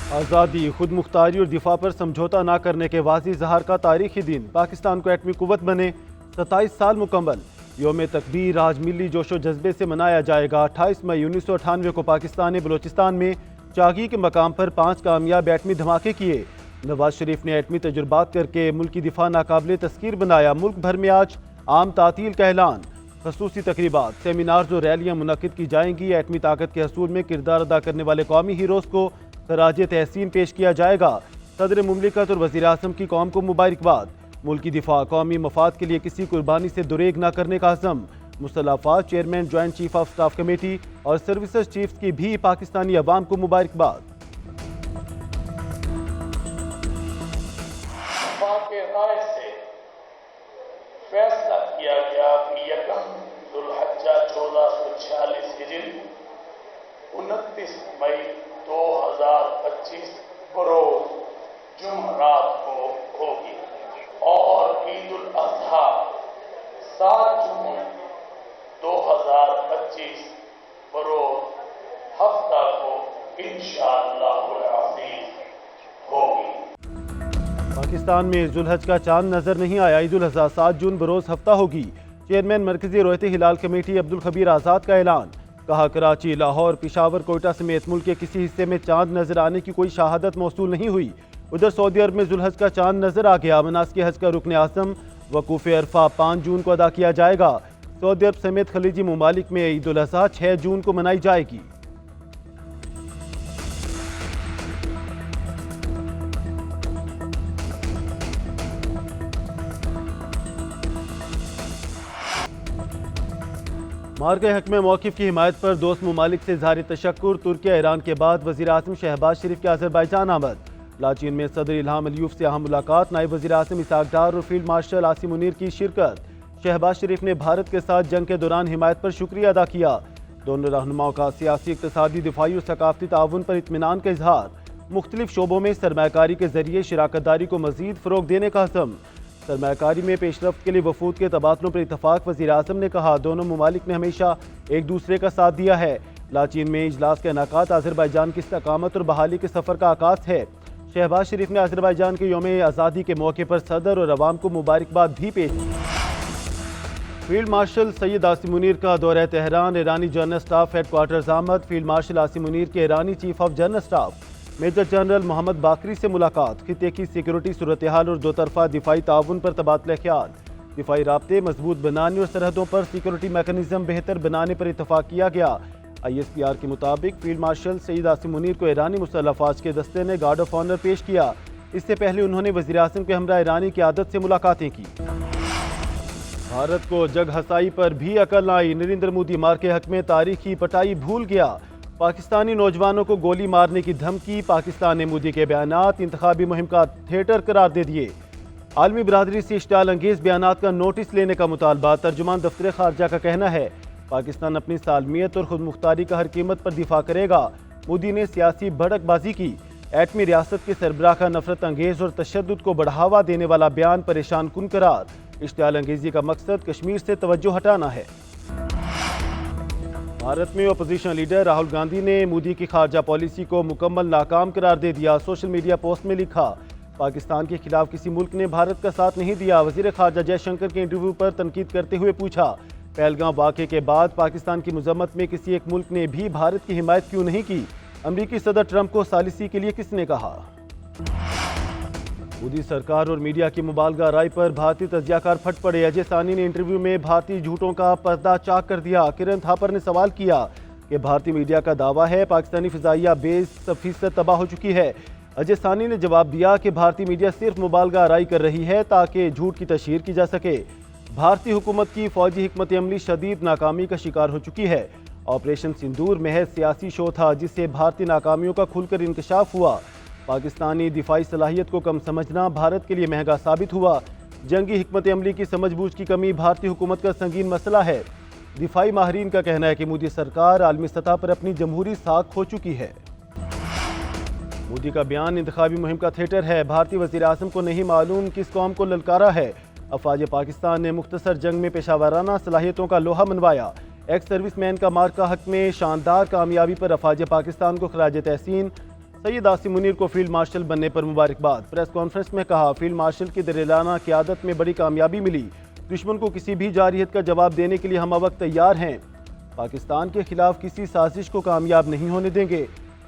आज़ादी, खुद मुख्तारी और दिफा पर समझौता न करने के वाज़ी इज़हार का तारीखी दिन। पाकिस्तान को एटमी कुव्वत बने 27 साल मुकम्मल। योम तकबीर आज मिली जोशो जज्बे से मनाया जाएगा। 28 मई 1998 को पाकिस्तान ने बलोचिस्तान में चागी के मकाम पर 5 कामयाब एटमी धमाके किए। नवाज शरीफ ने एटमी तजुर्बात करके मुल्क की दिफा नाकाबिले तस्कीर बनाया। मुल्क भर में आज आम तातील का ऐलान। खसूसी तकरीबात, सेमिनार्स और रैलियाँ मुनक्किद की जाएंगी। एटमी ताकत के हसूल में किरदार अदा करने वाले कौमी हीरोज़ को खराज तहसीन पेश किया जाएगा। सदर मुमलिकत और वज़ीर आज़म की कौम को मुबारकबाद। मुल्क की दिफा कौमी मफाद के लिए किसी कुर्बानी से दुरेग न करने का अज़म। मुसल्लह अफ़वाज chairman joint chief of staff committee और सर्विसेज चीफ्स की भी पाकिस्तानी अवाम को मुबारकबाद। फैसला किया गया कि यकम जुल्हज्जा 1446 हिजरी 29 मई 2025 बरोज जुमरात को होगी और ईद उल अजहा 7 जून 2025 बरोज हफ्ता को इंशाअल्लाह अज़ीज होगी। पाकिस्तान में जुल्हज का चांद नजर नहीं आया। ईद उल अज़हा 7 जून बरोज हफ्ता होगी। चेयरमैन मरकजी रोयते हिलाल कमेटी अब्दुल खबीर आज़ाद का ऐलान। कहा कराची, लाहौर, पिशावर, कोयटा समेत मुल्क के किसी हिस्से में चांद नजर आने की कोई शहादत मौसूल नहीं हुई। उधर सऊदी अरब में जुल्हज का चांद नजर आ गया। मनासिक हज का रुकन आज़म वकूफ़ अरफा 5 जून को अदा किया जाएगा। सऊदी अरब समेत खलीजी ममालिक में ईद उल अज़हा 6 जून को मनाई जाएगी। मार्के हक में मौक़िफ़ की हिमायत पर दोस्त ममालिक से इज़हार तशक्कुर। तुर्किया ईरान के बाद वज़ीर आज़म शहबाज शरीफ के आज़रबाईजान आमद। लाचीन में सदर इल्हाम अलियूफ से अहम मुलाकात। नायब वज़ीर आज़म इसहाक डार और फील्ड मार्शल आसिम मुनीर की शिरकत। शहबाज शरीफ ने भारत के साथ जंग के दौरान हिमायत पर शुक्रिया अदा किया। दोनों रहनुमाओं का सियासी, इक़्तिसादी, दिफाई और सकाफ़ती ताउन पर इत्मीनान का इजहार। मुख्तलिफ शोबों में सरमायाकारी के जरिए शराकतदारी को मज़ीद फ़रोग़ देने का अज़म। सरमायाकारी में पेशरफ्त के लिए वफूद के तबादलों पर इतफाक़। वज़ीर आज़म ने कहा दोनों ममालिक ने हमेशा एक दूसरे का साथ दिया है। लाचीन में इजलास का इनेकाद आज़रबाईजान की इस्तकामत और बहाली के सफ़र का आगाज़ है। शहबाज शरीफ ने आज़रबाईजान के यौम आज़ादी के मौके पर सदर और अवाम को मुबारकबाद भी पेश की। फील्ड मार्शल सैयद आसिम मुनीर का दौरा तेहरान। ईरानी जनरल स्टाफ हेडक्वार्टर्स आमद। फील्ड मार्शल आसिम मुनीर के ईरानी chief of general staff major general Mohammad Bagheri से मुलाकात। खित्ते की सिक्योरिटी सूरत हाल और दो तरफा दिफाई ताउन पर तबादला ख्याल। दिफाई राब्ते मजबूत बनाने और सरहदों पर सिक्योरिटी मैकेनिज्म बेहतर बनाने पर इतफाक़ किया गया। ISPR के मुताबिक फील्ड मार्शल सईद आसिम मुनीर को ईरानी मुसल्लह अफ़वाज के दस्ते ने गार्ड ऑफ ऑनर पेश किया। इससे पहले उन्होंने वज़ीर आज़म के हमरा ईरानी क़यादत से मुलाकातें की। भारत को जग हसाई पर भी अकल न आई। नरेंद्र मोदी मार्के हक में तारीखी पटाई भूल गया। पाकिस्तानी नौजवानों को गोली मारने की धमकी। पाकिस्तान ने मोदी के बयानात इंतखाबी मुहिम का थिएटर करार दे दिए। आलमी बरादरी से इश्तियाल अंगेज बयानात का नोटिस लेने का मुतालबा। तर्जुमान दफ्तर खारजा का कहना है पाकिस्तान अपनी सालमियत और खुद मुख्तारी का हर कीमत पर दिफा करेगा। मोदी ने सियासी भड़कबाजी की। एटमी रियासत के सरबराह का नफरत अंगेज और तशद्दुद को बढ़ावा देने वाला बयान परेशान कुन करार। इश्तियाल अंगेजी का मकसद कश्मीर से तवज्जो हटाना है। भारत में अपोजिशन लीडर राहुल गांधी ने मोदी की खारजा पॉलिसी को मुकम्मल नाकाम करार दे दिया। सोशल मीडिया पोस्ट में लिखा पाकिस्तान के खिलाफ किसी मुल्क ने भारत का साथ नहीं दिया। वज़ीर खारजा जयशंकर के इंटरव्यू पर तनकीद करते हुए पूछा पहलगाम वाक़े के बाद पाकिस्तान की मजम्मत में किसी एक मुल्क ने भी भारत की हिमायत क्यों नहीं की। अमरीकी सदर ट्रंप को सालिसी के लिए किसने कहा। मोदी सरकार और मीडिया की मुबालगा राय पर भारतीय तज्जियाकार फट पड़े। अजय सानी ने इंटरव्यू में भारतीय झूठों का पर्दा चाक कर दिया। किरण थापर ने सवाल किया कि भारतीय मीडिया का दावा है पाकिस्तानी फिजाइया बेस 100% तबाह हो चुकी है। अजय सानी ने जवाब दिया कि भारतीय मीडिया सिर्फ मुबालगा राय कर रही है ताकि झूठ की तशहीर की जा सके। भारतीय हुकूमत की फौजी हिकमत अमली शदीद नाकामी का शिकार हो चुकी है। ऑपरेशन सिंदूर महज सियासी शो था जिससे भारतीय नाकामियों का खुलकर इंकशाफ हुआ। पाकिस्तानी दिफाई सलाहियत को कम समझना भारत के लिए महंगा साबित हुआ। जंगी हिकमत अमली की समझबूझ की कमी भारतीय हुकूमत का संगीन मसला है। दिफाई माहरीन का कहना है कि मोदी सरकार आलमी सतह पर अपनी जमहूरी साख खो चुकी है। मोदी का बयान इंतखाबी मुहिम का थिएटर है। भारतीय वज़ीर आज़म को नहीं मालूम किस कौम को ललकारा है। अफवाज पाकिस्तान ने मुख्तसर जंग में पेशावराना सलाहियतों का लोहा मनवाया। एक्स सर्विसमैन का मार्का हक में शानदार कामयाबी पर अफवाज पाकिस्तान को खराज तहसीन। सैयद आसिम मुनीर को फील्ड मार्शल बनने पर मुबारकबाद। प्रेस कॉन्फ्रेंस में कहा, फील्ड मार्शल की दिलाना क़यादत में बड़ी कामयाबी मिली। दुश्मन को किसी भी जारहियत का जवाब देने के लिए हम अब वक्त तैयार हैं। पाकिस्तान के खिलाफ किसी साजिश को कामयाब नहीं होने देंगे।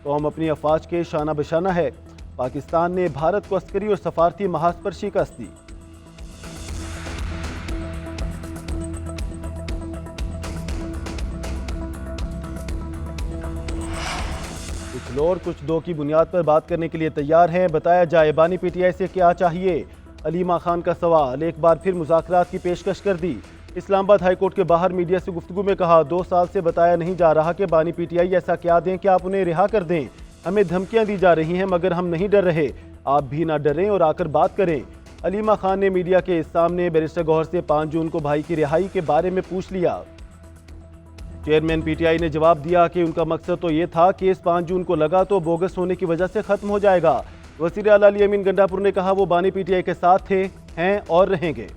तो हम अपनी अफवाज के शाना बशाना है। पाकिस्तान ने भारत को अस्करी और सफारती महाज पर शिकस्त दी। कुछ लो और कुछ दो की बुनियाद पर बात करने के लिए तैयार हैं। बताया जाए बानी पीटीआई से क्या चाहिए। अलीमा खान का सवाल, एक बार फिर मुज़ाकरात की पेशकश कर दी। इस्लामाबाद हाई कोर्ट के बाहर मीडिया से गुफ्तगू में कहा, 2 साल से बताया नहीं जा रहा कि बानी पीटीआई ऐसा क्या दें कि आप उन्हें रिहा कर दें। हमें धमकियां दी जा रही हैं मगर हम नहीं डर रहे। आप भी ना डरें और आकर बात करें। अलीमा खान ने मीडिया के सामने बैरिस्टर गौहर से 5 जून को भाई की रिहाई के बारे में पूछ लिया। चेयरमैन पीटीआई ने जवाब दिया कि उनका मकसद तो ये था केस 5 जून को लगा तो बोगस होने की वजह से खत्म हो जाएगा। वज़ीर आला अली अमीन गंडापुर ने कहा, वो बानी पीटीआई के साथ थे, हैं और रहेंगे।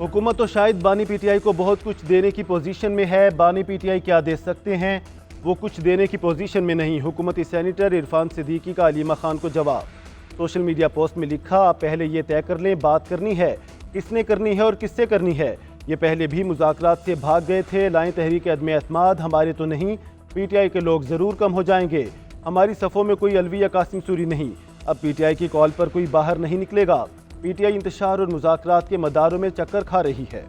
हुकूमत तो शायद बानी पीटीआई को बहुत कुछ देने की पोजीशन में है। बानी पीटीआई क्या दे सकते हैं, वो कुछ देने की पोजीशन में नहीं। हुकूमती सेनेटर इरफान सिद्दीकी का अलीमा खान को जवाब। सोशल मीडिया पोस्ट में लिखा, आप पहले ये तय कर लें बात करनी है, किसने करनी है और किससे करनी है। ये पहले भी मुज़ाकरात से भाग गए थे। लाएं तहरीक अदम एतमाद, हमारे तो नहीं, पीटीआई के लोग ज़रूर कम हो जाएंगे। हमारी सफ़ों में कोई अलवी या कासिम सूरी नहीं। अब पीटीआई की कॉल पर कोई बाहर नहीं निकलेगा। पीटीआई इंतशार और मुज़ाकरात के मदारों में चक्कर खा रही है।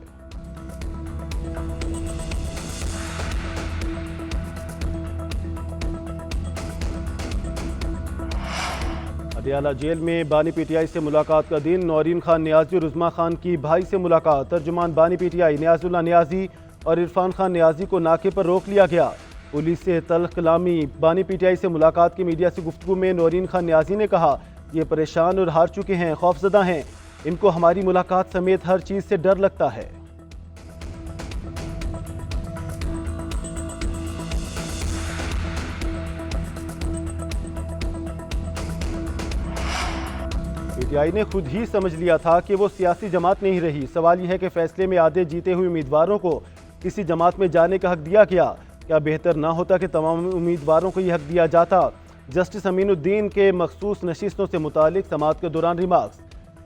अदियाला जेल में बानी पीटीआई से मुलाकात का दिन। नौरीन खान न्याजी और उज़मा खान की भाई से मुलाकात। तर्जुमान बानी पीटीआई न्याजुल्ला न्याजी और इरफान खान न्याजी को नाके पर रोक लिया गया। पुलिस से तल्ख कलामी। बानी पीटीआई से मुलाकात की मीडिया से गुफ्तगू में नौरीन खान न्याजी ने कहा, ये परेशान और हार चुके हैं, खौफजदा हैं। इनको हमारी मुलाकात समेत हर चीज़ से डर लगता है। पीटीआई ने खुद ही समझ लिया था कि वो सियासी जमात नहीं रही। सवाल यह है कि फैसले में आधे जीते हुए उम्मीदवारों को किसी जमात में जाने का हक दिया गया। क्या बेहतर ना होता कि तमाम उम्मीदवारों को यह हक दिया जाता। जस्टिस अमीनुद्दीन के मखसूस नशिस्तों से मुतालिक समाअत के दौरान रिमार्क्स।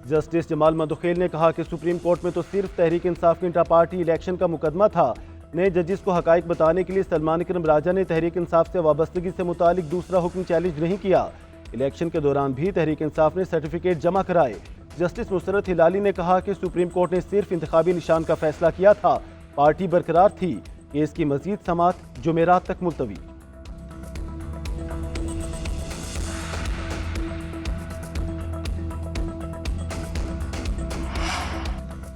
जस्टिस जमाल मदुखेल ने कहा कि सुप्रीम कोर्ट में तो सिर्फ तहरीक इंसाफ की इंटर पार्टी इलेक्शन का मुकदमा था। नए जजिस को हकाइक बताने के लिए सलमान इकरम राजा ने तहरीक इंसाफ से वाबस्तगी से मुतालिक दूसरा हुक्म चैलेंज नहीं किया। इलेक्शन के दौरान भी तहरीक इंसाफ ने सर्टिफिकेट जमा कराए। जस्टिस नुसरत हिलाली ने कहा कि सुप्रीम कोर्ट ने सिर्फ इंतखाबी निशान का फैसला किया था, पार्टी बरकरार थी। केस की मजीद समाअत जुमेरात तक मुलतवी।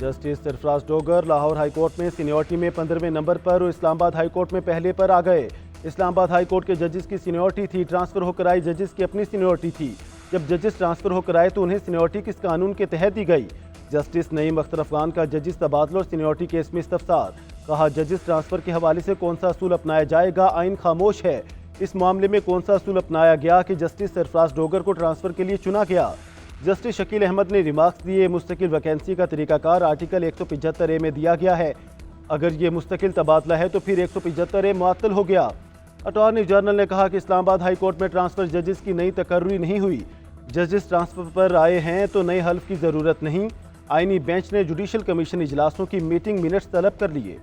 Justice Sarfraz Dogar Lahore high court में सीनियरिटी में 15वें नंबर पर और इस्लामाबाद हाई कोर्ट में पहले पर आ गए। इस्लामाबाद हाई कोर्ट के जजेस की सीनियरिटी थी, ट्रांसफर होकर आए जजेस की अपनी सीनियरिटी थी। जब जजेस ट्रांसफर होकर आए तो उन्हें सीनियरिटी किस कानून के तहत दी गई। जस्टिस नईम अख्तर अफगान का जजेस तबादला और सीनियरिटी केस में इस्तफसार। कहा, जजेस ट्रांसफर के हवाले से कौन सा असूल अपनाया जाएगा, आइन खामोश है। इस मामले में कौन सा असूल अपनाया गया कि जस्टिस सरफराज डोगर को ट्रांसफर के लिए चुना गया। जस्टिस शकील अहमद ने रिमार्क्स दिए, मुस्तकिल वैकेंसी का तरीकाकार आर्टिकल 175A में दिया गया है। अगर ये मुस्तकिल तबादला है तो फिर 175A मुअत्तल हो गया। अटॉर्नी जनरल ने कहा कि इस्लामाबाद हाई कोर्ट में ट्रांसफर जजेस की नई तकर्री नहीं हुई। जजेस ट्रांसफर पर आए हैं तो नए हल्फ की ज़रूरत नहीं। आईनी बेंच ने जुडिशल कमीशन इजलासों की मीटिंग मिनट्स तलब कर लिए।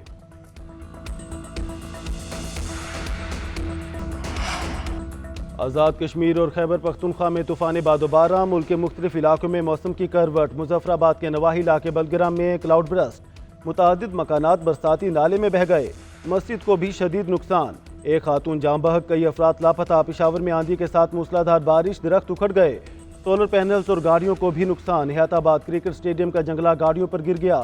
आज़ाद कश्मीर और खैबर पख्तूनख्वा में तूफ़ान बादोबारा। मुल्क के मुख्तलिफ इलाकों में मौसम की करवट। मुजफ्फराबाद के नवाही इलाके बलग्राम में क्लाउड ब्रस्ट। मुतादिद मकानात बरसाती नाले में बह गए। मस्जिद को भी शदीद नुकसान। एक खातून जाँ बहक, कई अफराद लापता। पेशावर में आंधी के साथ मूसलाधार बारिश, दरख्त उखड़ गए। सोलर पैनल्स और गाड़ियों को भी नुकसान। हयाताबाद क्रिकेट स्टेडियम का जंगला गाड़ियों पर गिर गया।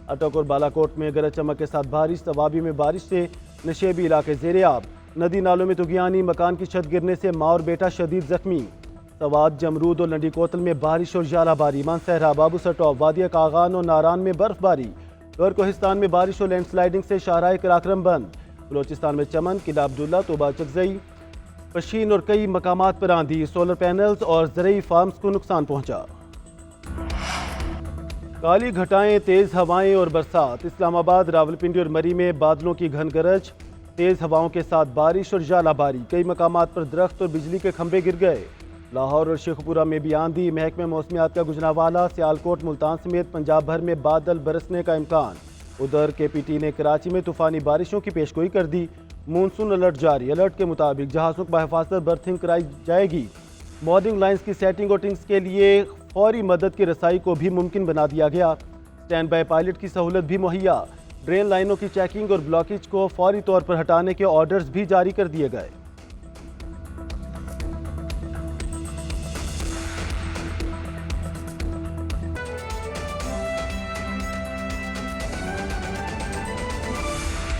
अटक और बालाकोट में गरज चमक के साथ बारिश। तवाबी में बारिश से नशेबी इलाके ज़ेरे-आब। नदी नालों में तुगियानी। मकान की छत गिरने से माँ और बेटा शदीद जख्मी। सवाद, जमरूद और लंडी कोतल में बारिश और जालाबारी। मानसहरा, बाबू सटॉप, वादिया कागान और नारान में बर्फबारी। गौर कोहिस्तान में बारिश और लैंडस्लाइडिंग से शाहराह कराक्रम बंद। बलोचिस्तान में चमन, किला अब्दुल्ला, तोबा चकजई, पशीन और कई मकामात पर आंधी। सोलर पैनल्स और ज़रई फार्म्स को नुकसान पहुंचा। काली घटाएं, तेज हवाएं और बरसात। इस्लामाबाद, रावलपिंडी और मरी में बादलों की घन गरज, तेज हवाओं के साथ बारिश और जालाबारी। कई मकामात पर दरख्त और बिजली के खंभे गिर गए। लाहौर और शेखपुरा में भी आंधी। महकमे मौसमियात का गुजरावाला, सियालकोट, मुल्तान समेत पंजाब भर में बादल बरसने का इम्कान। उधर KPT ने कराची में तूफानी बारिशों की पेशगोई कर दी। मानसून अलर्ट जारी। अलर्ट के मुताबिक जहाज़ों को बहिफाजत बर्थिंग कराई जाएगी। बॉर्डिंग लाइन्स की सेटिंग और टिंग्स के लिए फौरी मदद की रसाई को भी मुमकिन बना दिया गया। स्टैंड बाय पायलट की सहूलत भी मुहैया। ड्रेन लाइनों की चेकिंग और ब्लॉकेज को फौरी तौर पर हटाने के ऑर्डर्स भी जारी कर दिए गए।